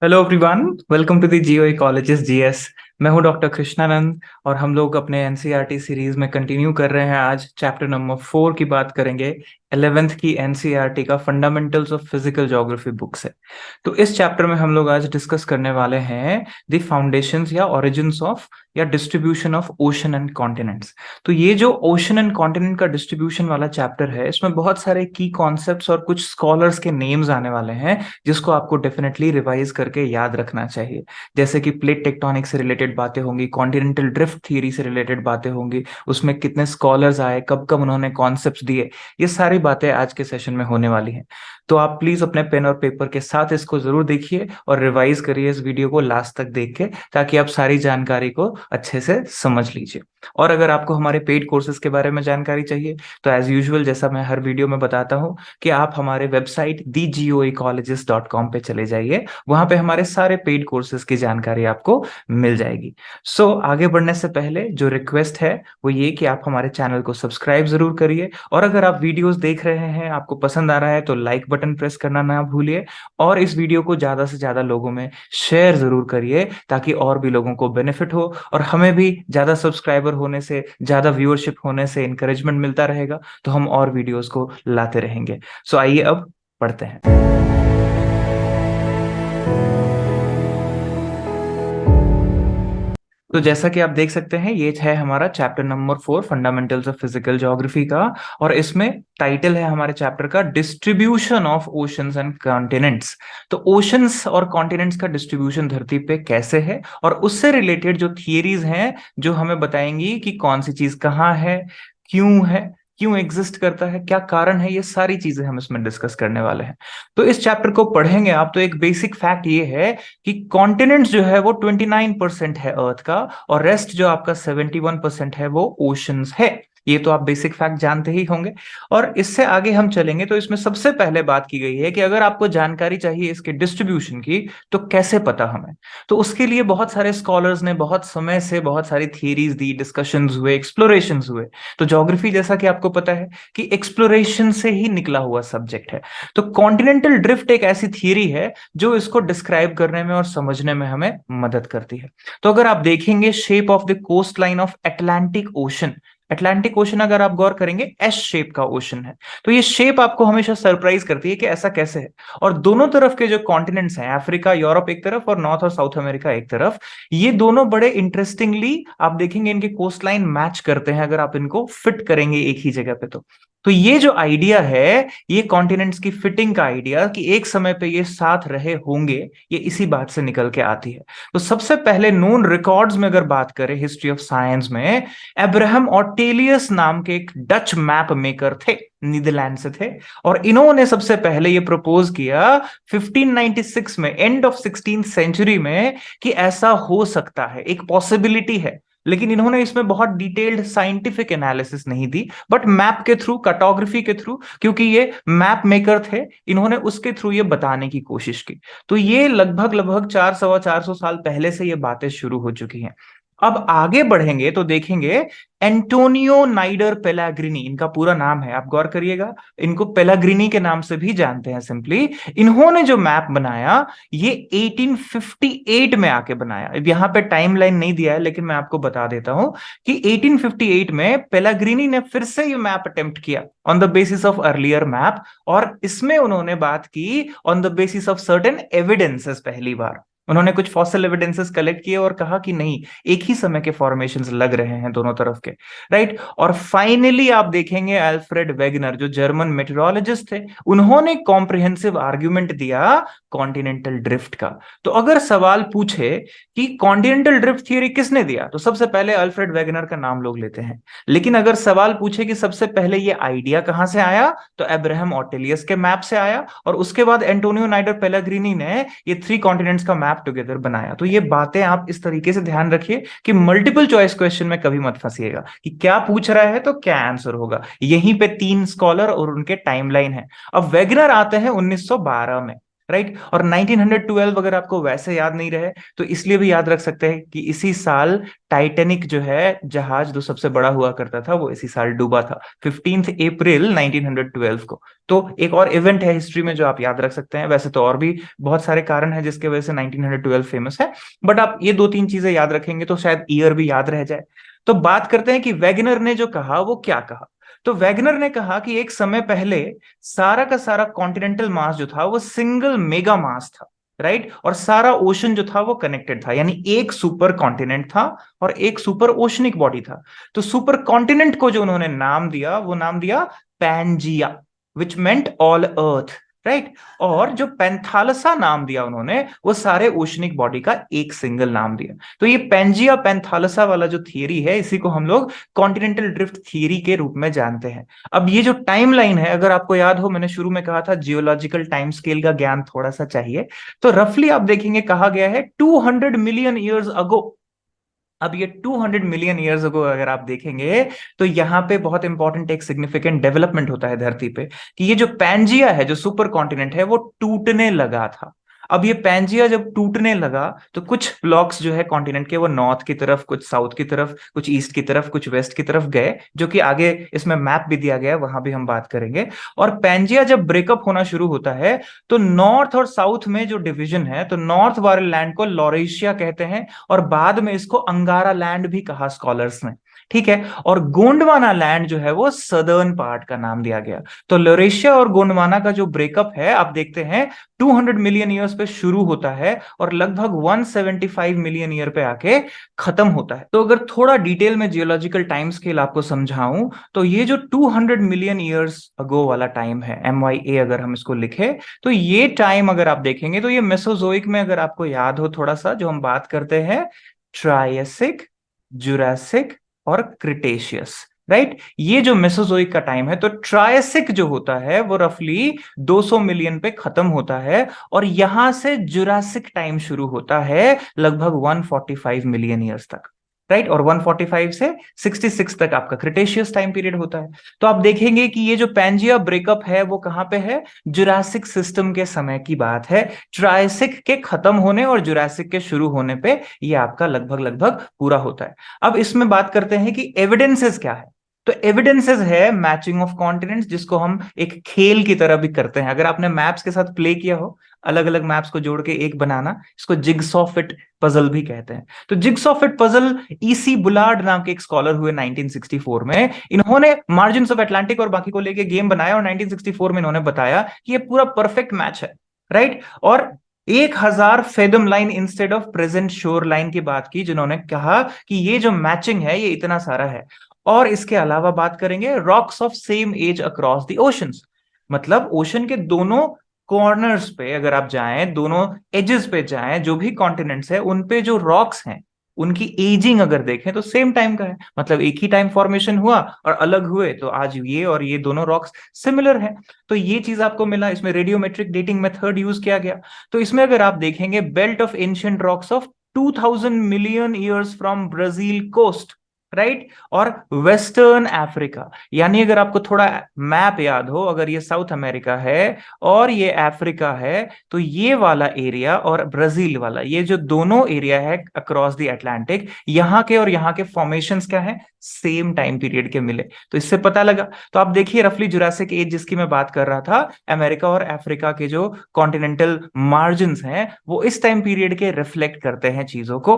Hello everyone, welcome to the geo ecologist GS. मैं हूं doctor Krishnanand और हम लोग अपने एनसीईआरटी सीरीज में कंटिन्यू कर रहे हैं। आज चैप्टर नंबर 4 की बात करेंगे। 11th की एनसीईआरटी का fundamentals of physical geography book से। तो इस चैप्टर में हम लोग आज डिस्कस करने वाले हैं द फाउंडेशंस या ओरिजिन्स ऑफ या distribution of ocean and continents. तो ये जो ओशन एंड कॉन्टिनेंट का डिस्ट्रीब्यूशन वाला चैप्टर है, इसमें बहुत सारे की कॉन्सेप्ट्स और कुछ स्कॉलर्स के नेम्स आने वाले हैं जिसको आपको डेफिनेटली रिवाइज करके याद रखना चाहिए। जैसे कि प्लेट टेक्टोनिक से रिलेटेड बातें होंगी, कॉन्टिनेंटल ड्रिफ्ट थ्योरी से रिलेटेड बातें होंगी, उसमें कितने स्कॉलर्स आए, कब कब उन्होंने कॉन्सेप्ट्स दिए, ये सारी बातें आज के सेशन में होने वाली हैं। तो आप प्लीज अपने पेन और पेपर के साथ इसको जरूर देखिए और रिवाइज करिए इस वीडियो को लास्ट तक देख के, ताकि आप सारी जानकारी को अच्छे से समझ लीजिए। और अगर आपको हमारे पेड कोर्सेज के बारे में जानकारी चाहिए तो एज यूजुअल, जैसा मैं हर वीडियो में बताता हूं, कि आप हमारे वेबसाइट thegeoecologist.com पे चले जाइए। वहां पे हमारे सारे पेड कोर्सेज की जानकारी आपको मिल जाएगी। आगे बढ़ने से पहले जो रिक्वेस्ट है वो ये कि आप हमारे चैनल को सब्सक्राइब जरूर करिए, और अगर आप वीडियोस देख रहे हैं, आपको पसंद आ रहा है, तो लाइक बटन प्रेस करना ना भूलिए। और इस वीडियो को ज्यादा से ज्यादा लोगों में शेयर जरूर करिए, ताकि और भी लोगों को बेनिफिट हो और हमें भी ज्यादा सब्सक्राइबर होने से, ज्यादा व्यूअरशिप होने से इंकरेजमेंट मिलता रहेगा, तो हम और वीडियोस को लाते रहेंगे। आइए अब पढ़ते हैं। तो जैसा कि आप देख सकते हैं, ये है हमारा chapter number 4, fundamentals of physical geography का। और इसमें टाइटल है हमारे चैप्टर का distribution of oceans and continents. तो ओशंस और कॉन्टिनेंट्स का डिस्ट्रीब्यूशन धरती पे कैसे है, और उससे रिलेटेड जो थियरीज हैं जो हमें बताएंगी कि कौन सी चीज कहाँ है, क्यों एग्जिस्ट करता है, क्या कारण है, ये सारी चीजें हम इसमें डिस्कस करने वाले हैं। तो इस चैप्टर को पढ़ेंगे आप, तो एक बेसिक फैक्ट ये है कि कॉन्टिनेंट्स जो है वो 29% है अर्थ का, और रेस्ट जो आपका 71% है वो ओशंस है। ये तो आप बेसिक फैक्ट जानते ही होंगे। और इससे आगे हम चलेंगे तो इसमें सबसे पहले बात की गई है कि अगर आपको जानकारी चाहिए इसके डिस्ट्रीब्यूशन की, तो कैसे पता हमें। तो उसके लिए बहुत सारे स्कॉलर्स ने बहुत समय से बहुत सारी थियरीज दी, डिस्कशंस हुए, एक्सप्लोरेशंस हुए। तो ज्योग्राफी, जैसा कि आपको पता है, कि एक्सप्लोरेशन से ही निकला हुआ सब्जेक्ट है। तो कॉन्टिनेंटल ड्रिफ्ट एक ऐसी थियरी है जो इसको डिस्क्राइब करने में और समझने में हमें मदद करती है। तो अगर आप देखेंगे shape of the coast line of Atlantic Ocean, Atlantic Ocean अगर आप गौर करेंगे एस शेप का ओशन है। तो ये शेप आपको हमेशा सरप्राइज करती है कि ऐसा कैसे है। और दोनों तरफ के जो कॉन्टिनेंट्स हैं, अफ्रीका यूरोप एक तरफ और नॉर्थ और साउथ अमेरिका एक तरफ, ये दोनों बड़े इंटरेस्टिंगली आप देखेंगे इनके कोस्ट लाइन मैच करते हैं अगर आप इनको फिट करेंगे एक ही जगह पे। तो ये जो आइडिया है, ये कॉन्टिनेंट्स की फिटिंग का आइडिया कि एक समय पे ये साथ रहे होंगे, ये इसी बात से निकल के आती है। तो सबसे पहले नोन रिकॉर्ड्स में अगर बात करें हिस्ट्री ऑफ साइंस में, अब्राहम ऑर्टेलियस नाम के एक डच मैप मेकर थे, नीदरलैंड से थे। और इन्होंने सबसे पहले ये प्रपोज किया 1596 में, एंड ऑफ 16th सेंचुरी में, कि ऐसा हो सकता है, एक पॉसिबिलिटी है। लेकिन इन्होंने इसमें बहुत डिटेल्ड साइंटिफिक एनालिसिस नहीं दी, बट मैप के थ्रू, कार्टोग्राफी के थ्रू, क्योंकि ये मैप मेकर थे, इन्होंने उसके थ्रू ये बताने की कोशिश की। तो ये लगभग लगभग 400 साल पहले से ये बातें शुरू हो चुकी हैं। अब आगे बढ़ेंगे तो देखेंगे एंटोनियो नाइडर पेलाग्रिनी, इनका पूरा नाम है, आप गौर करिएगा, इनको पेलाग्रिनी के नाम से भी जानते हैं सिंपली। इन्होंने जो मैप बनाया ये 1858 में आके बनाया। अब यहां पे टाइमलाइन नहीं दिया है, लेकिन मैं आपको बता देता हूं कि 1858 में पेलाग्रिनी ने फिर से ये मैप अटेम्प्ट किया on the basis of earlier map, और इसमें उन्होंने बात की on the basis of certain evidences. पहली बार उन्होंने कुछ फॉसिल एविडेंसेस कलेक्ट किए और कहा कि नहीं, एक ही समय के फॉर्मेशंस लग रहे हैं दोनों तरफ के, राइट। और फाइनली आप देखेंगे अल्फ्रेड वेगनर, जो जर्मन मेट्रोलॉजिस्ट थे, उन्होंने कॉम्प्रिहेंसिव आर्ग्यूमेंट दिया कॉन्टिनेंटल ड्रिफ्ट का। तो अगर सवाल पूछे कि कॉन्टिनेंटल ड्रिफ्ट थियरी किसने दिया, तो सबसे पहले अल्फ्रेड वेगनर का नाम लोग लेते हैं। लेकिन अगर सवाल पूछे कि सबसे पहले ये आइडिया कहां से आया, तो अब्राहम ऑर्टेलियस के मैप से आया, और उसके बाद एंटोनियो नाइडर पेलाग्रिनी ने ये 3 कॉन्टिनेंट्स का मैप टुगेदर बनाया। तो ये बातें आप इस तरीके से ध्यान रखिए कि मल्टीपल चॉइस क्वेश्चन में कभी मत फंसिएगा कि क्या पूछ रहा है तो क्या आंसर होगा। यहीं पे 3 स्कॉलर और उनके टाइमलाइन है। अब वेगनर आते हैं 1912 में, राइट। और 1912 अगर आपको वैसे याद नहीं रहे तो इसलिए भी याद रख सकते हैं कि इसी साल टाइटैनिक जो है जहाज जो सबसे बड़ा हुआ करता था वो इसी साल डूबा था, 15 अप्रैल 1912 को। तो एक और इवेंट है हिस्ट्री में जो आप याद रख सकते हैं। वैसे तो और भी बहुत सारे कारण हैं जिसके वजह से 1912 फेमस है, बट आप ये दो तीन चीजें याद रखेंगे तो शायद ईयर भी याद रह जाए। तो बात करते हैं कि वैगनर ने जो कहा वो क्या कहा। तो वैगनर ने कहा कि एक समय पहले सारा का सारा कॉन्टिनेंटल मास जो था वो सिंगल मेगा मास था, राइट। और सारा ओशन जो था वो कनेक्टेड था, यानी एक सुपर कॉन्टिनेंट था और एक सुपर ओशनिक बॉडी था। तो सुपर कॉन्टिनेंट को जो उन्होंने नाम दिया वो नाम दिया पैंजिया, विच मेंट ऑल अर्थ, राइट। और जो पैंथालसा नाम दिया उन्होंने वो सारे ओशनिक बॉडी का एक सिंगल नाम दिया। तो ये पैंजिया पैंथालसा वाला जो थियरी है इसी को हम लोग कॉन्टिनेंटल ड्रिफ्ट थियरी के रूप में जानते हैं। अब ये जो टाइमलाइन है, अगर आपको याद हो मैंने शुरू में कहा था जियोलॉजिकल टाइम स्केल का ज्ञान थोड़ा सा चाहिए, तो रफली आप देखेंगे कहा गया है 200 मिलियन ईयर्स अगो। अब ये 200 मिलियन ईयर्स अगो अगर आप देखेंगे तो यहाँ पे बहुत इंपॉर्टेंट एक सिग्निफिकेंट डेवलपमेंट होता है धरती पे कि ये जो पैंजिया है जो सुपर कॉन्टिनेंट है वो टूटने लगा था। अब ये पैंजिया जब टूटने लगा तो कुछ ब्लॉक्स जो है कॉन्टिनेंट के वो नॉर्थ की तरफ, कुछ साउथ की तरफ, कुछ ईस्ट की तरफ, कुछ वेस्ट की तरफ गए, जो कि आगे इसमें मैप भी दिया गया है, वहां भी हम बात करेंगे। और पैंजिया जब ब्रेकअप होना शुरू होता है तो नॉर्थ और साउथ में जो डिवीजन है, तो नॉर्थ वाले लैंड को लॉरेशिया कहते हैं और बाद में इसको अंगारा लैंड भी कहा स्कॉलर्स ने, ठीक है। और गोंडवाना लैंड जो है वो सदर्न पार्ट का नाम दिया गया। तो लोरेशिया और गोंडवाना का जो ब्रेकअप है आप देखते हैं 200 मिलियन ईयर्स पे शुरू होता है और लगभग 175 मिलियन ईयर पे आके खत्म होता है। तो अगर थोड़ा डिटेल में जियोलॉजिकल टाइम स्केल आपको समझाऊं तो ये जो 200 मिलियन ईयर्स अगो वाला टाइम है, MYA अगर हम इसको लिखे, तो ये टाइम अगर आप देखेंगे तो ये मेसोजोइक में, अगर आपको याद हो थोड़ा सा, जो हम बात करते हैं ट्रायसिक, जुरासिक और क्रिटेशियस, राइट। ये जो मेसोजोइक का टाइम है, तो ट्रायसिक जो होता है वो रफली 200 मिलियन पे खत्म होता है और यहां से जुरासिक टाइम शुरू होता है लगभग 145 मिलियन ईयर्स तक, राइट। और 145 से 66 तक आपका क्रिटेशियस टाइम पीरियड होता है। तो आप देखेंगे कि ये जो पैंजिया ब्रेकअप है वो कहां पे है, जुरासिक सिस्टम के समय की बात है। ट्रायसिक के खत्म होने और जुरासिक के शुरू होने पे ये आपका लगभग लगभग पूरा होता है। अब इसमें बात करते हैं कि एविडेंसेस क्या है। तो एविडेंसेस है मैचिंग ऑफ कॉन्टिनेंट्स, जिसको हम एक खेल की तरह भी करते हैं। अगर आपने मैप्स के साथ प्ले किया हो, अलग अलग मैप्स को जोड़ के एक बनाना, इसको जिगसॉ फिट पजल भी कहते हैं। तो jigsaw fit puzzle EC Bullard नाम के एक स्कॉलर हुए 1964 में, इन्होंने मार्जिन्स ऑफ अटलांटिक और बाकी को लेके गेम बनाया और 1964 में इन्होंने बताया कि ये पूरा परफेक्ट मैच है, राइट। और 1000 fathom line instead of present shore line की बात की, जिन्होंने कहा कि ये जो मैचिंग है ये इतना सारा है। और इसके अलावा बात करेंगे rocks of same age across the oceans, मतलब ओशन के दोनों कॉर्नर्स पे अगर आप जाएं, दोनों एजेस पे जाएं, जो भी कॉन्टिनेंट्स है उन पे जो रॉक्स हैं उनकी एजिंग अगर देखें तो सेम टाइम का है, मतलब एक ही टाइम फॉर्मेशन हुआ और अलग हुए तो आज ये और ये दोनों रॉक्स सिमिलर है। तो ये चीज आपको मिला। इसमें रेडियोमेट्रिक डेटिंग मेथड यूज किया गया। तो इसमें अगर आप देखेंगे belt of ancient rocks of 2000 million years from Brazil coast, right. और वेस्टर्न अफ्रीका, यानी अगर आपको थोड़ा मैप याद हो, अगर ये साउथ अमेरिका है और ये अफ्रीका है, तो ये वाला एरिया और ब्राजील वाला, ये जो दोनों एरिया है अक्रॉस द अटलांटिक, यहाँ के और यहाँ के फॉर्मेशंस क्या है, सेम टाइम पीरियड के मिले। तो इससे पता लगा। तो आप देखिए रफली जुरासिक एज जिसकी मैं बात कर रहा था, अमेरिका और अफ्रीका के जो कॉन्टिनेंटल मार्जिन्स हैं वो इस टाइम पीरियड के रिफ्लेक्ट करते हैं चीजों को।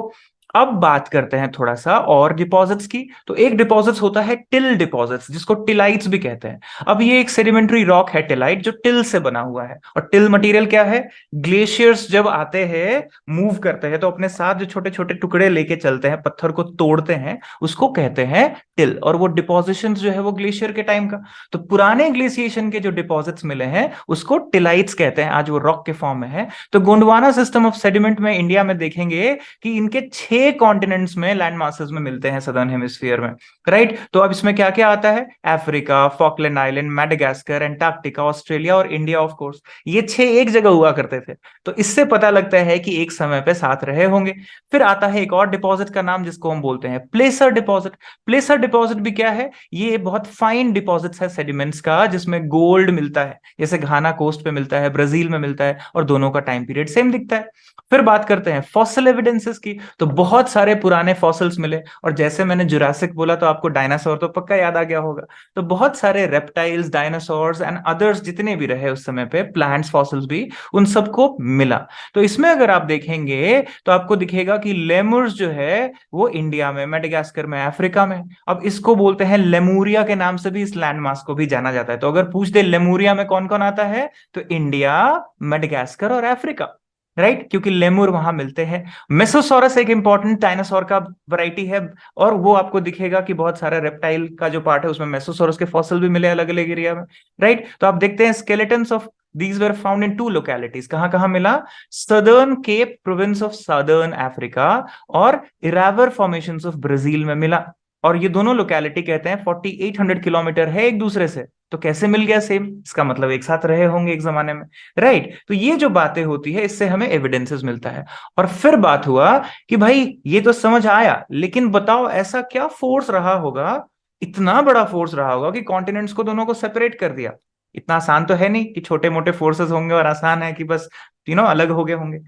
अब बात करते हैं थोड़ा सा और डिपॉजिट्स की। तो एक डिपॉजिट्स होता है टिल डिपॉजिट्स, जिसको टिलाइट्स भी कहते हैं। अब ये एक सेडिमेंट्री रॉक है टिलाइट, जो टिल से बना हुआ है। और टिल मटेरियल क्या है, ग्लेशियर्स जब आते हैं, मूव करते हैं, तो अपने साथ जो छोटे छोटे टुकड़े लेके चलते हैं, पत्थर को तोड़ते हैं, उसको कहते हैं टिल। और वो डिपॉजिशन जो है वो ग्लेशियर के टाइम का। तो पुराने ग्लेशिएशन के जो डिपॉजिट्स मिले हैं उसको टिलाइट्स कहते हैं, आज वो रॉक के फॉर्म में है। तो गोंडवाना सिस्टम ऑफ सेडिमेंट में इंडिया में देखेंगे कि इनके 6 6 कॉन्टिनेंट्स में लैंड मासेस में मिलते हैं सदर्न हेमिस्फीयर में, राइट। तो अब इसमें क्या क्या आता है? Africa, Falkland island, Madagascar, Antarctica, Australia और इंडिया ऑफ कोर्स। ये 6 एक जगह हुआ करते थे, तो इससे पता लगता है कि एक समय पे साथ रहे होंगे। फिर आता है एक और डिपॉजिट का नाम जिसको हम बोलते हैं प्लेसर डिपॉजिट। प्लेसर डिपॉजिट भी क्या है? ये बहुत फाइन डिपॉजिट्स है सेडिमेंट्स का, जिसमें गोल्ड मिलता है, जैसे घाना कोस्ट पे मिलता है, ब्राजील में मिलता है, और दोनों का टाइम पीरियड सेम दिखता है। फिर बात करते हैं फॉसिल एविडेंसेस की, तो बहुत सारे पुराने फॉसिल्स मिले, और जैसे मैंने जुरासिक बोला तो आपको डायनासोर तो पक्का याद आ गया होगा। तो बहुत सारे रेप्टाइल्स, डायनासोर्स एंड अदर्स जितने भी रहे उस समय पे, प्लांट्स, फॉसिल्स भी, उन सबको मिला। तो इसमें अगर आप देखेंगे तो आपको दिखेगा कि लेमुर्स जो है वो इंडिया में, मेडागास्कर में, अफ्रीका में। अब इसको बोलते हैं लेमुरिया के नाम से भी इस लैंड मास को भी जाना जाता है। तो अगर पूछ दे लेमुरिया में कौन कौन आता है, तो इंडिया, मेडागास्कर और अफ्रीका, राइट, क्योंकि लेमुर वहां मिलते हैं। मेसोसोरस एक इंपॉर्टेंट डायनासोर का वैरायटी है, और वो आपको दिखेगा कि बहुत सारा रेप्टाइल का जो पार्ट है उसमें मेसोसोरस के फॉसिल भी मिले अलग अलग एरिया में, राइट। तो आप देखते हैं skeletons of these were found in 2 localities. कहां कहां मिला? Southern Cape Province of southern Africa और इरावर फॉर्मेशंस ऑफ ब्राजील में मिला। और ये दोनों लोकेलिटी कहते हैं 4800 किलोमीटर है एक दूसरे से। तो कैसे मिल गया सेम? इसका मतलब एक साथ रहे होंगे एक जमाने में, राइट। तो ये जो बातें होती है इससे हमें एविडेंसेस मिलता है। और फिर बात हुआ कि भाई ये तो समझ आया, लेकिन बताओ ऐसा क्या फोर्स रहा होगा, इतना बड़ा फोर्स रहा होगा कि कॉन्टिनेंट्स को दोनों को सेपरेट कर दिया। इतना आसान तो है नहीं कि छोटे मोटे फोर्सेस होंगे और आसान है कि बस अलग हो गए होंगे।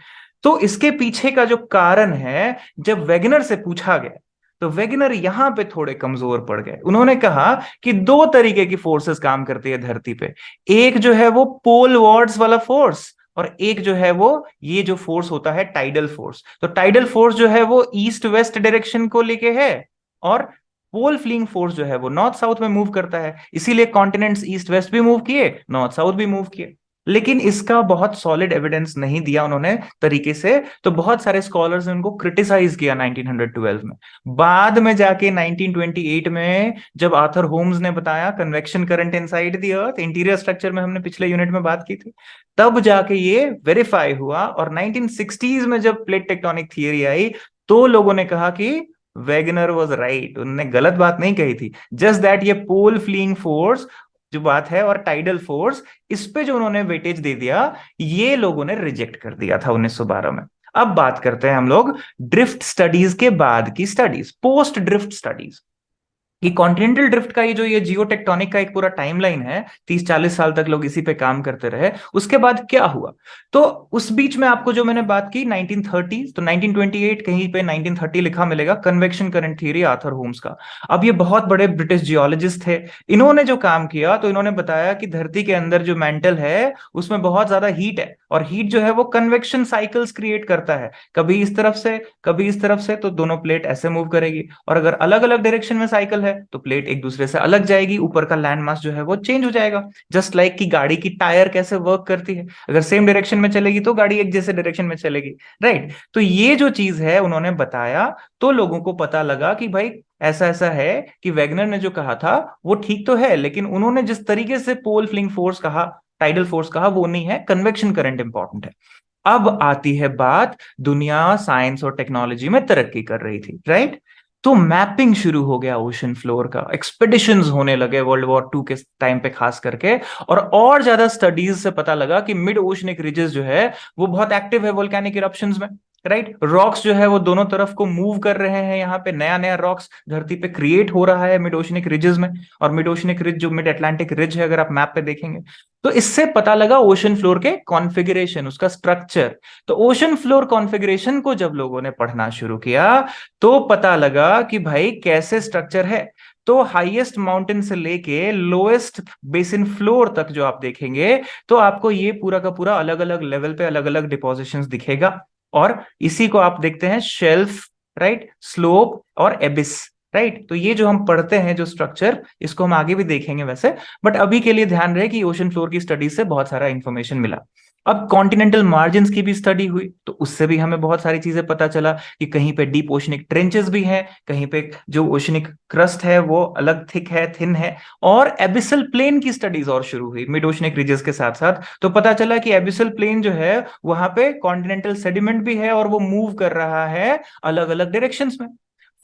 तो इसके पीछे का जो कारण है, जब वेगनर से पूछा गया तो वेगनर यहां पे थोड़े कमजोर पड़ गए। उन्होंने कहा कि 2 तरीके की फोर्सेस काम करती है धरती पे। एक जो है वो पोल वार्ड्स वाला फोर्स, और एक जो है वो ये जो फोर्स होता है टाइडल फोर्स। तो टाइडल फोर्स जो है वो ईस्ट वेस्ट डायरेक्शन को लेके है, और पोल फ्लिंग फोर्स जो है वो नॉर्थ साउथ में मूव करता है। इसीलिए कॉन्टिनेंट्स ईस्ट वेस्ट भी मूव किए, नॉर्थ साउथ भी मूव किए। लेकिन इसका बहुत सॉलिड एविडेंस नहीं दिया उन्होंने तरीके से, तो बहुत सारे स्कॉलर्स ने उनको क्रिटिसाइज किया 1912 में। बाद में जाके 1928 में जब आर्थर होम्स ने बताया convection current inside the earth, interior structure में हमने पिछले यूनिट में बात की थी, तब जाके ये वेरीफाई हुआ। और 1960s में जब प्लेट टेक्टोनिक थियरी आई, तो लोगों ने कहा कि वेगनर वाज राइट, उन्होंने गलत बात नहीं कही थी। जस्ट दैट ये पोल फ्लीइंग फोर्स जो बात है और टाइडल फोर्स, इस पे जो उन्होंने वेटेज दे दिया, ये लोगों ने रिजेक्ट कर दिया था 1912 में। अब बात करते हैं हम लोग ड्रिफ्ट स्टडीज के बाद की स्टडीज, पोस्ट ड्रिफ्ट स्टडीज। कि कॉन्टिनेंटल ड्रिफ्ट का ये जियो टेक्टोनिक का एक पूरा टाइमलाइन है, 30-40 साल तक लोग इसी पे काम करते रहे। उसके बाद क्या हुआ? तो उस बीच में आपको जो मैंने बात की 1930, तो 1928 कहीं पे 1930 लिखा मिलेगा, convection current theory Arthur Holmes का। अब ये बहुत बड़े ब्रिटिश जियोलॉजिस्ट थे। इन्होंने जो काम किया तो इन्होंने बताया कि धरती के अंदर जो मेंटल है उसमें बहुत ज्यादा हीट है, और हीट जो है वो कन्वेक्शन साइकिल्स क्रिएट करता है, कभी इस तरफ से कभी इस तरफ से, तो दोनों प्लेट ऐसे मूव करेगी। और अगर अलग अलग डायरेक्शन में साइकिल है तो प्लेट एक दूसरे से अलग जाएगी, ऊपर का लैंड मास जो है वो चेंज हो जाएगा। जस्ट लाइक कि गाड़ी की टायर कैसे वर्क करती है, अगर सेम डायरेक्शन में चलेगी तो गाड़ी एक जैसे डायरेक्शन में चलेगी, राइट। तो ये जो चीज है उन्होंने बताया, तो लोगों को पता लगा कि भाई ऐसा ऐसा है कि वेगनर ने जो कहा था वो ठीक तो है, लेकिन उन्होंने जिस तरीके से पोल फ्लिंग फोर्स कहा, टाइडल फोर्स कहा, वो नहीं है, कन्वेक्शन करंट इंपॉर्टेंट है। अब आती है बात, दुनिया साइंस और टेक्नोलॉजी में तरक्की कर रही थी, राइट। तो मैपिंग शुरू हो गया ओशन फ्लोर का, एक्सपेडिशंस होने लगे वर्ल्ड वॉर 2 के टाइम पे खास करके। और ज्यादा स्टडीज से पता लगा कि मिड ओशनिक रिजेस जो है वो बहुत एक्टिव है वोल्केनिक इरप्शंस में, राइट। रॉक्स जो है वो दोनों तरफ को मूव कर रहे हैं, यहाँ पे नया नया रॉक्स धरती पे क्रिएट हो रहा है मिड ओशनिक रिजेस में। और मिड ओशनिक रिज जो मिड अटलांटिक रिज है, अगर आप मैप पे देखेंगे, तो इससे पता लगा ओशन फ्लोर के कॉन्फ़िगरेशन, उसका स्ट्रक्चर। तो ओशन फ्लोर कॉन्फ़िगरेशन को जब लोगों ने पढ़ना शुरू किया, तो पता लगा कि भाई कैसे स्ट्रक्चर है। तो हाईएस्ट माउंटेन से लेके लोएस्ट बेसिन फ्लोर तक जो आप देखेंगे, तो आपको ये पूरा का पूरा अलग अलग लेवल पे अलग अलग डिपोजिशंस दिखेगा। और इसी को आप देखते हैं शेल्फ, राइट, स्लोप और एबिस, राइट। तो ये जो हम पढ़ते हैं जो स्ट्रक्चर, इसको हम आगे भी देखेंगे वैसे, बट अभी के लिए ध्यान रहे कि ओशन फ्लोर की स्टडीज से बहुत सारा इंफॉर्मेशन मिला। अब कॉन्टिनेंटल मार्जिन्स की भी स्टडी हुई, तो उससे भी हमें बहुत सारी चीजें पता चला कि कहीं पे डीप ओशनिक ट्रेंचेस भी हैं, कहीं पे जो ओशनिक क्रस्ट है वो अलग थिक है, थिन है। और एबिसल प्लेन की स्टडीज और शुरू हुई मिड ओशनिक रीजस के साथ साथ। तो पता चला कि एबिसल प्लेन जो है वहां पे कॉन्टिनेंटल सेडिमेंट भी है और वो मूव कर रहा है अलग अलग डायरेक्शंस में।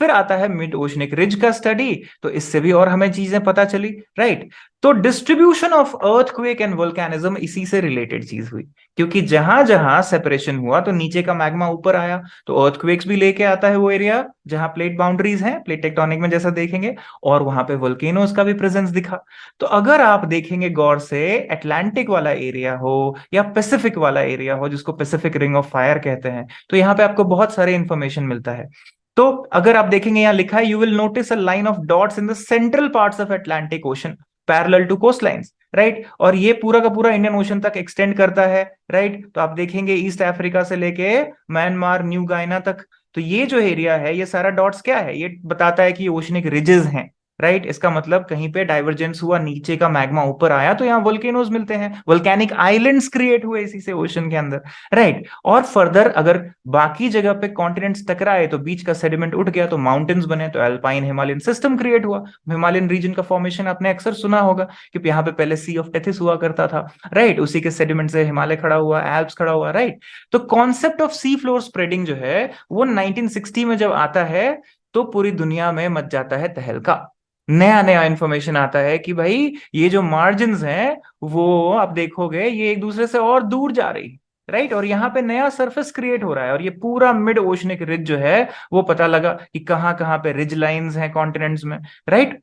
फिर आता है मिड ओशनिक रिज का स्टडी, तो इससे भी और हमें चीजें पता चली, राइट। तो distribution of earthquake and volcanism इसी से रिलेटेड चीज हुई, क्योंकि जहां जहां सेपरेशन हुआ तो नीचे का मैग्मा ऊपर आया, तो अर्थक्वेक्स भी लेके आता है वो एरिया जहां प्लेट बाउंड्रीज हैं, प्लेट टेक्टोनिक में जैसा देखेंगे, और वहां पे वोल्केनोस का भी प्रेजेंस दिखा। तो अगर आप देखेंगे गौर से, अटलांटिक वाला एरिया हो या पैसिफिक वाला एरिया हो जिसको पैसिफिक रिंग ऑफ फायर कहते हैं, तो यहाँ पे आपको बहुत सारे इंफॉर्मेशन मिलता है। तो अगर आप देखेंगे यहां लिखा है, you will notice a line of dots in the central parts of Atlantic Ocean parallel to coast lines, right. और ये पूरा का पूरा इंडियन ओशन तक एक्सटेंड करता है, राइट। तो आप देखेंगे ईस्ट अफ्रीका से लेके म्यांमार, न्यू गायना तक, तो ये जो एरिया है ये सारा डॉट्स क्या है, ये बताता है कि ओशनिक रिजेस हैं, राइट। इसका मतलब कहीं पे डाइवर्जेंस हुआ, नीचे का मैग्मा ऊपर आया, तो यहाँ वोल्केनोज मिलते हैं, वोल्केनिक आइलैंड्स क्रिएट हुए इसी से ओशन के अंदर, राइट। और फर्दर अगर बाकी जगह पे कॉन्टिनेंट्स टकराए तो बीच का सेडिमेंट उठ गया तो माउंटेन्स बने, तो अल्पाइन हिमालयन सिस्टम क्रिएट हुआ। हिमालयन रीजन का फॉर्मेशन आपने अक्सर सुना होगा, क्योंकि यहाँ पे पहले सी ऑफ टेथिस हुआ करता था, राइट। उसी के सेडिमेंट से हिमालय खड़ा हुआ, एल्प्स खड़ा हुआ, राइट। तो concept of sea floor spreading जो है वो 1960 में जब आता है तो पूरी दुनिया में मच जाता है तहलका। नया नया इंफॉर्मेशन आता है कि भाई ये जो मार्जिन्स हैं वो आप देखोगे ये एक दूसरे से और दूर जा रही, राइट। और यहाँ पे नया सरफेस क्रिएट हो रहा है, और ये पूरा मिड ओशनिक रिज जो है वो पता लगा कि कहाँ कहाँ पे रिज लाइंस हैं कॉन्टिनेंट्स में, राइट।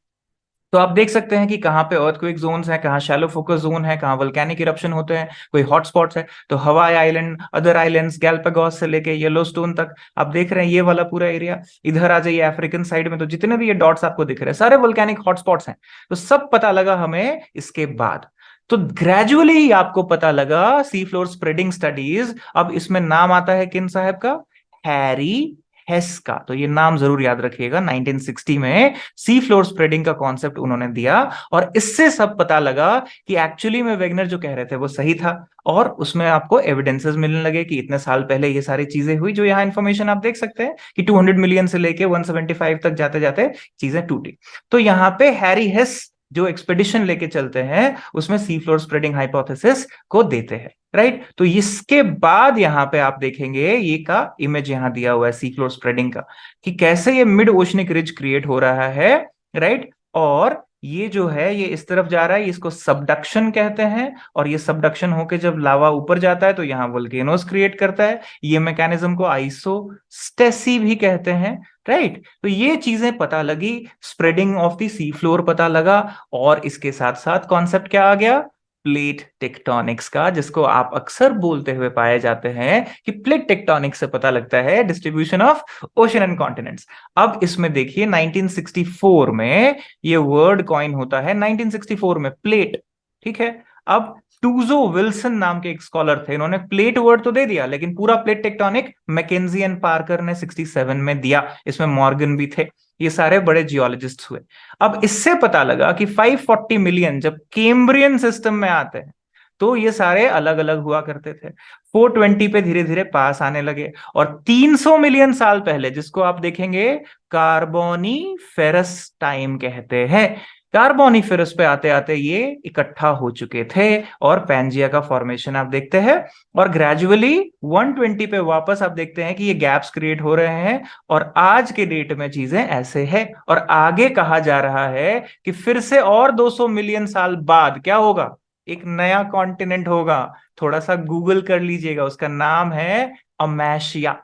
तो आप देख सकते हैं कि कहाँ पे अर्थक्वेक जोन्स हैं, कहाँ शैलो फोकस जोन है, कहाँ वोल्केनिक इरप्शन होते हैं, कोई हॉटस्पॉट्स है। तो Hawaii island, other islands, Galapagos से लेके येलोस्टोन तक आप देख रहे हैं ये वाला पूरा एरिया। इधर आ जाइए अफ्रीकन साइड में, तो जितने भी ये डॉट्स आपको दिख रहे हैं सारे वोल्केनिक हॉटस्पॉट्स हैं। तो सब पता लगा हमें इसके बाद। तो ग्रेजुअली ही आपको पता लगा सी फ्लोर स्प्रेडिंग स्टडीज। अब इसमें नाम आता है किन साहब का, हैरी हेस का। तो ये नाम जरूर याद रखिएगा, 1960 में सी फ्लोर स्प्रेडिंग का कॉन्सेप्ट उन्होंने दिया, और इससे सब पता लगा कि एक्चुअली में वेगनर जो कह रहे थे वो सही था। और उसमें आपको एविडेंसेस मिलने लगे कि इतने साल पहले ये सारी चीजें हुई, जो यहाँ इंफॉर्मेशन आप देख सकते हैं कि 200 मिलियन से लेके 175 तक जाते जाते चीजें टूटी। तो यहाँ पे हैरी हेस जो एक्सपेडिशन लेके चलते हैं उसमें सी फ्लोर स्प्रेडिंग हाइपोथेसिस को देते हैं, राइट। तो इसके बाद यहां पे आप देखेंगे ये का इमेज यहां दिया हुआ है सी फ्लोर स्प्रेडिंग का, कि कैसे ये मिड ओशनिक रिज क्रिएट हो रहा है, राइट। और ये जो है ये इस तरफ जा रहा है, इसको सबडक्शन कहते हैं। और ये सबडक्शन होके जब लावा ऊपर जाता है तो यहाँ वोल्केनोस क्रिएट करता है। ये मैकेनिज्म को आइसोस्टेसी भी कहते हैं, राइट। तो ये चीजें पता लगी, spreading of the sea floor पता लगा, और इसके साथ साथ कॉन्सेप्ट क्या आ गया, प्लेट टेक्टोनिक्स का, जिसको आप अक्सर बोलते हुए पाए जाते हैं कि प्लेट टेक्टोनिक्स से पता लगता है distribution of ocean and continents. अब इसमें देखिए 1964 में ये वर्ड कॉइन होता है, 1964 में प्लेट, ठीक है। अब टूजो विल्सन नाम के एक स्कॉलर थे, इन्होंने प्लेट वर्ड तो दे दिया, लेकिन पूरा plate tectonic McKenzie and Parker ने 67 में दिया, इसमें मॉर्गन भी थे, ये सारे बड़े जियोलॉजिस्ट हुए। अब इससे पता लगा कि 540 मिलियन जब केम्ब्रियन सिस्टम में आते हैं तो ये सारे अलग अलग हुआ करते थे, 420 पे धीरे धीरे पास आने लगे, और 300 मिलियन साल पहले जिसको आप देखेंगे कार्बोनी फेरस टाइम कहते हैं, कार्बोनिफेरस पे आते आते ये इकट्ठा हो चुके थे, और पैंजिया का फॉर्मेशन आप देखते हैं। और ग्रेजुअली 120 पे वापस आप देखते हैं कि ये गैप्स क्रिएट हो रहे हैं, और आज के डेट में चीजें ऐसे है। और आगे कहा जा रहा है कि फिर से और 200 मिलियन साल बाद क्या होगा, एक नया कॉन्टिनेंट होगा। थोड़ा सा गूगल कर लीजिएगा, उसका नाम है अमेशिया।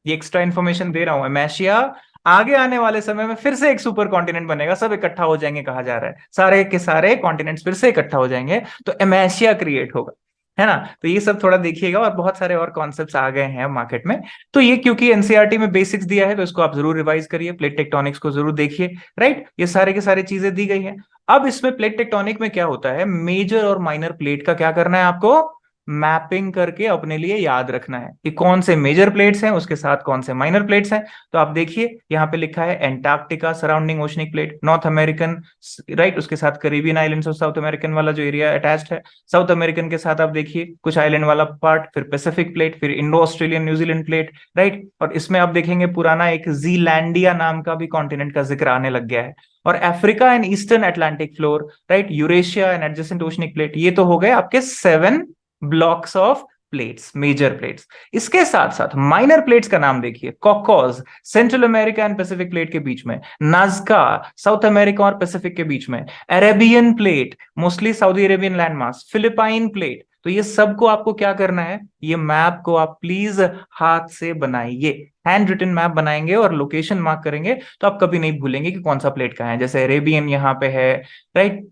ये एक्स्ट्रा इंफॉर्मेशन दे रहा हूं, अमेशिया आगे आने वाले समय में फिर से एक सुपर कॉन्टिनेंट बनेगा, सब इकट्ठा हो जाएंगे, कहा जा रहा है सारे के सारे कॉन्टिनेंट्स फिर से इकट्ठा हो जाएंगे, तो एमेशिया क्रिएट होगा, है ना। तो ये सब थोड़ा देखिएगा, और बहुत सारे और कॉन्सेप्ट्स आ गए हैं मार्केट में। तो ये क्योंकि एनसीईआरटी में बेसिक्स दिया है तो इसको आप जरूर रिवाइज करिए, प्लेट टेक्टोनिक्स को जरूर देखिए, राइट। ये सारे के सारे चीजें दी गई है। अब इसमें प्लेट टेक्टोनिक में क्या होता है, मेजर और माइनर प्लेट का क्या करना है आपको, मैपिंग करके अपने लिए याद रखना है कि कौन से मेजर प्लेट्स हैं उसके साथ कौन से माइनर प्लेट्स हैं। तो आप देखिए यहाँ पे लिखा है Antarctica surrounding oceanic plate, north American, right, उसके साथ करीबियन आइलैंड्स और साउथ अमेरिकन वाला जो एरिया अटैच्ड है, साउथ अमेरिकन के साथ आप देखिए कुछ आइलैंड वाला पार्ट, फिर पैसिफिक प्लेट, फिर Indo Australian New Zealand plate, right. और इसमें आप देखेंगे पुराना एक जीलैंडिया नाम का भी कॉन्टिनेंट का जिक्र आने लग गया है। और Africa and eastern Atlantic floor, right, Eurasia and adjacent oceanic plate, ये तो हो गए आपके 7 blocks of plates, major plates. इसके साथ साथ माइनर प्लेट्स का नाम देखिए, Cocos central America and Pacific plate के बीच में, नाजका साउथ अमेरिका और पैसिफिक के बीच में, Arabian plate mostly Saudi Arabian landmass, Philippine plate. तो ये सबको आपको क्या करना है, ये मैप को आप प्लीज हाथ से बनाइए, हैंड रिटन मैप बनाएंगे और लोकेशन मार्क करेंगे तो आप कभी नहीं भूलेंगे कि कौन सा प्लेट कहाँ है। जैसे अरेबियन यहाँ पे है, राइट।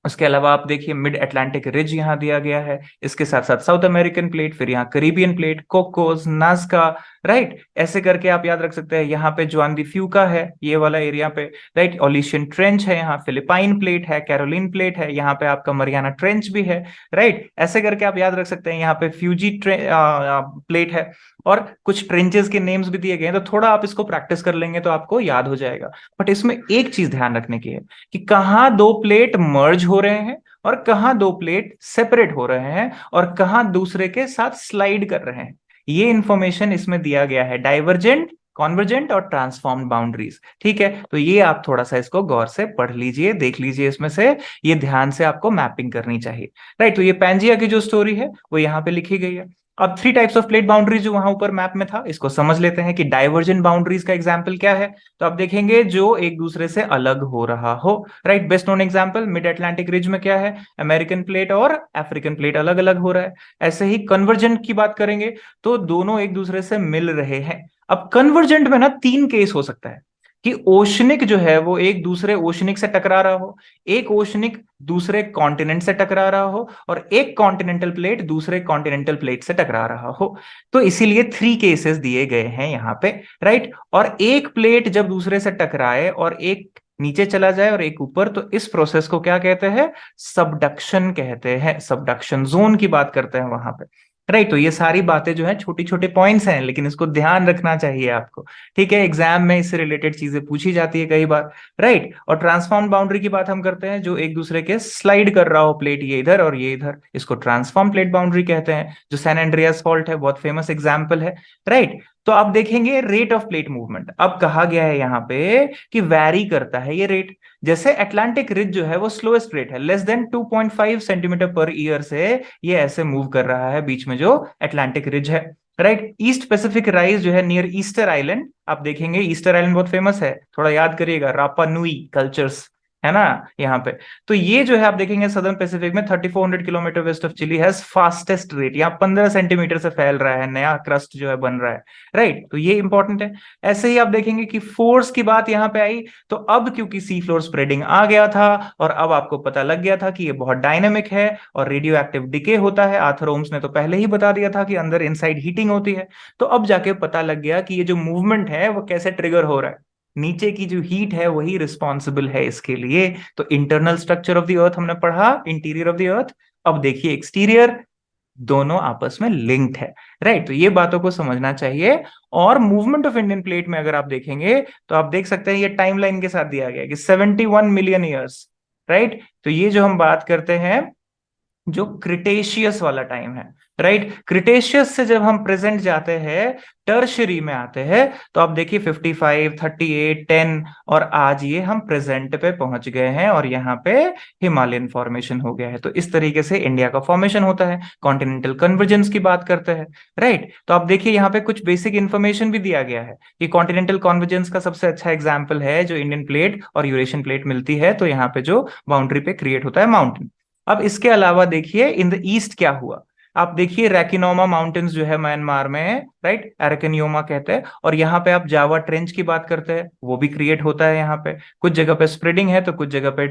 उसके अलावा आप देखिए मिड अटलांटिक रिज यहाँ दिया गया है, इसके साथ साथ साउथ अमेरिकन प्लेट, फिर यहाँ करीबियन प्लेट, कोकोस, नाजका, राइट। ऐसे करके आप याद रख सकते हैं। यहाँ पे जुआन दी फ्यूका है ये वाला एरिया पे, राइट। ओलिशियन ट्रेंच है, यहाँ फिलिपाइन प्लेट है, कैरोलिन प्लेट है, यहाँ पे आपका मरियाना ट्रेंच भी है, राइट। ऐसे करके आप याद रख सकते हैं। यहाँ पे फ्यूजी प्लेट है और कुछ ट्रेंचेस के नेम्स भी दिए गए हैं, तो थोड़ा आप इसको प्रैक्टिस कर लेंगे तो आपको याद हो जाएगा। बट इसमें एक चीज ध्यान रखने की है कि कहाँ दो प्लेट मर्ज हो रहे हैं और कहाँ दो प्लेट सेपरेट हो रहे हैं और कहाँ दूसरे के साथ स्लाइड कर रहे हैं। ये इंफॉर्मेशन इसमें दिया गया है, डाइवर्जेंट, कॉन्वर्जेंट और ट्रांसफॉर्म्ड बाउंड्रीज। ठीक है, तो ये आप थोड़ा सा इसको गौर से पढ़ लीजिए, देख लीजिए, इसमें से ये ध्यान से आपको मैपिंग करनी चाहिए, राइट। तो ये पैंजिया की जो स्टोरी है वो यहाँ पे लिखी गई है। अब 3 टाइप्स ऑफ प्लेट बाउंड्रीज जो वहां ऊपर मैप में था, इसको समझ लेते हैं कि डाइवर्जेंट बाउंड्रीज का एग्जाम्पल क्या है। तो आप देखेंगे जो एक दूसरे से अलग हो रहा हो, right. Best known example mid Atlantic ridge में क्या है, अमेरिकन प्लेट और अफ्रीकन प्लेट अलग अलग हो रहा है। ऐसे ही कन्वर्जेंट की बात करेंगे तो दोनों एक दूसरे से मिल रहे हैं। अब कन्वर्जेंट में ना 3 केस हो सकता है कि ओशनिक जो है वो एक दूसरे ओशनिक से टकरा रहा हो, एक ओशनिक दूसरे कॉन्टिनेंट से टकरा रहा हो, और एक कॉन्टिनेंटल प्लेट दूसरे कॉन्टिनेंटल प्लेट से टकरा रहा हो। तो इसीलिए 3 केसेस दिए गए हैं यहाँ पे, राइट। और एक प्लेट जब दूसरे से टकराए और एक नीचे चला जाए और एक ऊपर, तो इस प्रोसेस को क्या कहते हैं, सबडक्शन कहते हैं। सबडक्शन जोन की बात करते हैं वहां पे, राइट। तो ये सारी बातें जो है छोटी छोटे पॉइंट्स हैं, लेकिन इसको ध्यान रखना चाहिए आपको। ठीक है, एग्जाम में इससे रिलेटेड चीजें पूछी जाती है कई बार, राइट। और ट्रांसफॉर्म बाउंड्री की बात हम करते हैं, जो एक दूसरे के स्लाइड कर रहा हो प्लेट, ये इधर और ये इधर, इसको ट्रांसफॉर्म प्लेट बाउंड्री कहते हैं। जो सैन एंड्रियास फॉल्ट है बहुत फेमस एग्जाम्पल है, राइट। तो आप देखेंगे रेट ऑफ प्लेट मूवमेंट, अब कहा गया है यहाँ पे कि वैरी करता है ये रेट। जैसे अटलांटिक रिज जो है वो स्लोएस्ट रेट है, less than 2.5 centimetre per year से ये ऐसे मूव कर रहा है बीच में जो अटलांटिक रिज है, राइट। ईस्ट पैसिफिक राइज जो है नियर ईस्टर आइलैंड, आप देखेंगे ईस्टर आइलैंड बहुत फेमस है, थोड़ा याद करिएगा, रापा नुई कल्चर्स है ना यहाँ पे। तो ये जो है आप देखेंगे सदर्न पैसिफिक में 3400 kilometre west of Chile has fastest rate, यहाँ 15 सेंटीमीटर से फैल रहा है, नया क्रस्ट जो है बन रहा है, राइट। तो ये इंपॉर्टेंट है। ऐसे ही आप देखेंगे कि फोर्स की बात यहाँ पे आई, तो अब क्योंकि सी फ्लोर स्प्रेडिंग आ गया था और अब आपको पता लग गया था कि ये बहुत डायनेमिक है और रेडियो एक्टिव डिके होता है। आर्थर ओम्स ने तो पहले ही बता दिया था कि अंदर इनसाइड हीटिंग होती है। तो अब जाके पता लग गया कि ये जो मूवमेंट है वो कैसे ट्रिगर हो रहा है, नीचे की जो हीट है वही रिस्पॉन्सिबल है इसके लिए। तो internal structure of the earth हमने पढ़ा, इंटीरियर ऑफ द अर्थ। अब देखिए एक्सटीरियर, दोनों आपस में लिंक्ड है, राइट। तो ये बातों को समझना चाहिए। और मूवमेंट ऑफ इंडियन प्लेट में अगर आप देखेंगे तो आप देख सकते हैं ये टाइमलाइन के साथ दिया गया है कि 71 मिलियन ईयर्स, राइट। तो ये जो हम बात करते हैं जो क्रिटेशियस वाला टाइम है, राइट। क्रिटेशियस से जब हम प्रेजेंट जाते हैं, टर्शरी में आते हैं, तो आप देखिए 55, 38, 10, और आज ये हम प्रेजेंट पे पहुंच गए हैं और यहाँ पे हिमालयन फॉर्मेशन हो गया है। तो इस तरीके से इंडिया का फॉर्मेशन होता है। कॉन्टिनेंटल कन्वर्जेंस की बात करते हैं, राइट। तो आप देखिए यहाँ पे कुछ बेसिक इंफॉर्मेशन भी दिया गया है कि कॉन्टिनेंटल कन्वर्जेंस का सबसे अच्छा एग्जाम्पल है जो इंडियन प्लेट और यूरेशियन प्लेट मिलती है, तो यहाँ पे जो बाउंड्री पे क्रिएट होता है माउंटेन। अब इसके अलावा देखिए इन द ईस्ट क्या हुआ। आप देखिए रैकिनोमा माउंटेन्स जो है म्यांमार में है, राइट, एरकनियोमा कहते हैं। और यहाँ पे आप जावा ट्रेंच की बात करते हैं, वो भी क्रिएट होता है यहाँ पे। कुछ जगह पे स्प्रेडिंग है तो कुछ जगह पे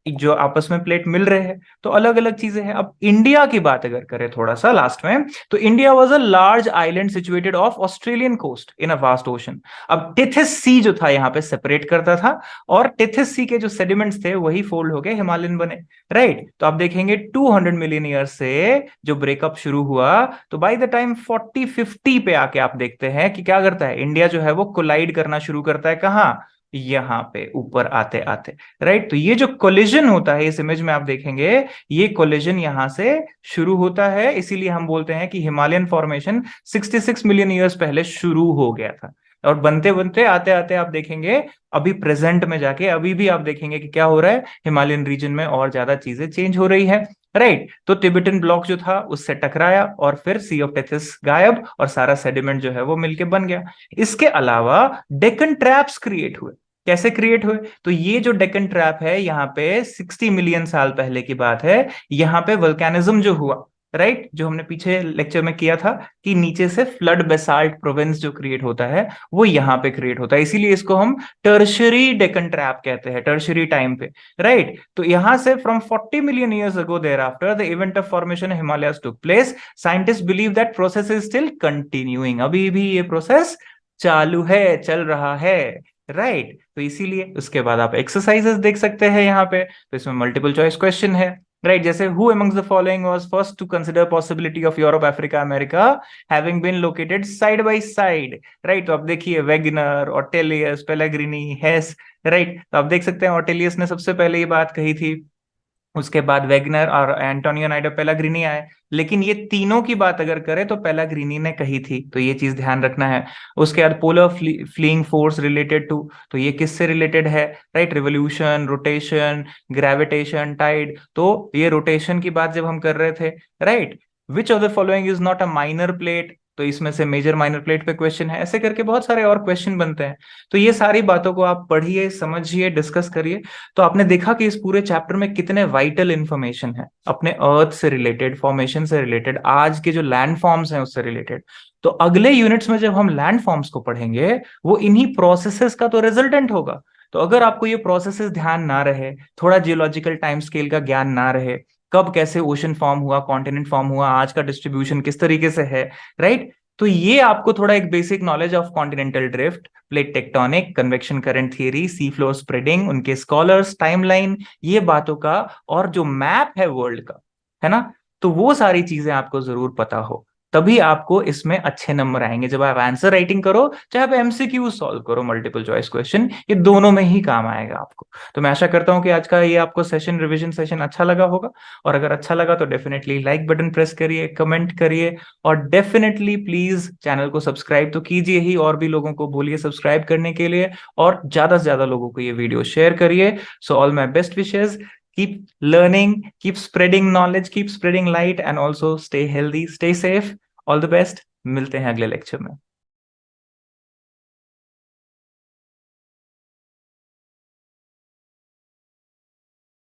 जो आपस में प्लेट मिल रहे हैं, तो अलग अलग चीजें हैं। अब इंडिया की बात अगर करें थोड़ा सा लास्ट में, तो India was a large island situated off Australian coast in a vast ocean. अब टेथिस सी जो था यहाँ पे सेपरेट करता था, और टेथिस सी के जो सेडिमेंट्स थे वही फोल्ड हो गए हिमालयन बने, राइट। तो आप देखेंगे 200 मिलियन ईयर से जो ब्रेकअप शुरू हुआ, तो बाय द टाइम 40-50 पे आके आप देखते हैं कि क्या करता है, इंडिया जो है वो कोलाइड करना शुरू करता है, कहाँ, यहाँ पे ऊपर आते आते, राइट। तो ये जो कोलिजन होता है इस इमेज में आप देखेंगे, ये कोलिजन यहां से शुरू होता है, इसीलिए हम बोलते हैं कि हिमालयन फॉर्मेशन 66 मिलियन ईयर्स पहले शुरू हो गया था। और बनते बनते आते आते आप देखेंगे अभी प्रेजेंट में जाके अभी भी आप देखेंगे कि क्या हो रहा है, हिमालयन रीजन में और ज्यादा चीजें चेंज हो रही है, राइट। तो तिबेटन ब्लॉक जो था उससे टकराया और फिर सी ऑफ टेथिस गायब और सारा सेडिमेंट जो है वो मिलके बन गया। इसके अलावा डेक्कन ट्रैप्स क्रिएट हुए। कैसे क्रिएट हुए, तो ये जो डेक्कन ट्रैप है यहाँ पे 60 मिलियन साल पहले की बात है। यहाँ पे वल्केनिज्म जो हुआ, राइट, जो हमने पीछे लेक्चर में किया था कि नीचे से फ्लड बेसाल्ट प्रोविंस जो क्रिएट होता है वो यहाँ पे क्रिएट होता है, इसीलिए इसको हम टर्शरी डेक्कन ट्रैप कहते हैं, टर्शरी टाइम पे, राइट। तो यहां से from 40 million years ago thereafter the event of formation Himalayas took place, scientist believe that process is still continuing, अभी भी ये प्रोसेस चालू है, चल रहा है, राइट। तो इसीलिए उसके बाद आप एक्सरसाइजेस देख सकते हैं यहाँ पे, तो इसमें मल्टीपल चॉइस क्वेश्चन है, राइट। जैसे who amongst the following was first to consider possibility of Europe Africa America having been located side by side, right. तो आप देखिए Wegener, Ortelius, Pellegrini, Hess, right. तो आप देख सकते हैं ऑर्टेलियस ने सबसे पहले ये बात कही थी, उसके बाद वेगनर और एंटोनियो नाइडो पेलाग्रीनी आए, लेकिन ये तीनों की बात अगर करें तो पेलाग्रीनी ने कही थी, तो ये चीज ध्यान रखना है। उसके बाद polar fleeing force related to, तो ये किससे रिलेटेड है, right, revolution, rotation, gravitation, tide. तो ये रोटेशन की बात जब हम कर रहे थे, right, which of the following is not a minor plate, तो इसमें से मेजर माइनर प्लेट पे क्वेश्चन है, ऐसे करके बहुत सारे और क्वेश्चन बनते हैं। तो ये सारी बातों को आप पढ़िए, समझिए, डिस्कस करिए। तो आपने देखा कि इस पूरे चैप्टर में कितने वाइटल इंफॉर्मेशन है अपने अर्थ से रिलेटेड, फॉर्मेशन से रिलेटेड, आज के जो लैंड फॉर्म्स हैं उससे रिलेटेड। तो अगले यूनिट्स में जब हम लैंड फॉर्म्स को पढ़ेंगे, वो इन्हीं प्रोसेसेस का तो रिजल्टेंट होगा। तो अगर आपको ये प्रोसेसेस ध्यान ना रहे, थोड़ा जियोलॉजिकल टाइम स्केल का ज्ञान ना रहे, कब कैसे ओशन फॉर्म हुआ, कॉन्टिनेंट फॉर्म हुआ, आज का डिस्ट्रीब्यूशन किस तरीके से है, राइट, तो ये आपको थोड़ा एक basic knowledge of continental drift, plate tectonic, convection current theory, sea floor spreading, उनके स्कॉलर्स, टाइमलाइन, ये बातों का, और जो मैप है वर्ल्ड का, है ना, तो वो सारी चीजें आपको जरूर पता हो, तभी आपको इसमें अच्छे नंबर आएंगे जब आप आंसर राइटिंग करो, चाहे आप एमसीक्यू सॉल्व करो, मल्टीपल चॉइस क्वेश्चन, ये दोनों में ही काम आएगा आपको। तो मैं आशा करता हूं कि आज का ये आपको सेशन, रिवीजन सेशन अच्छा लगा होगा, और अगर अच्छा लगा तो डेफिनेटली लाइक बटन प्रेस करिए, कमेंट करिए, और डेफिनेटली प्लीज चैनल को सब्सक्राइब तो कीजिए ही, और भी लोगों को बोलिए सब्सक्राइब करने के लिए, और ज्यादा से ज्यादा लोगों को ये वीडियो शेयर करिए। So all my best wishes, keep learning, keep spreading knowledge, keep spreading light, and also stay healthy, stay safe. All the best. मिलते हैं अगले लेक्चर में।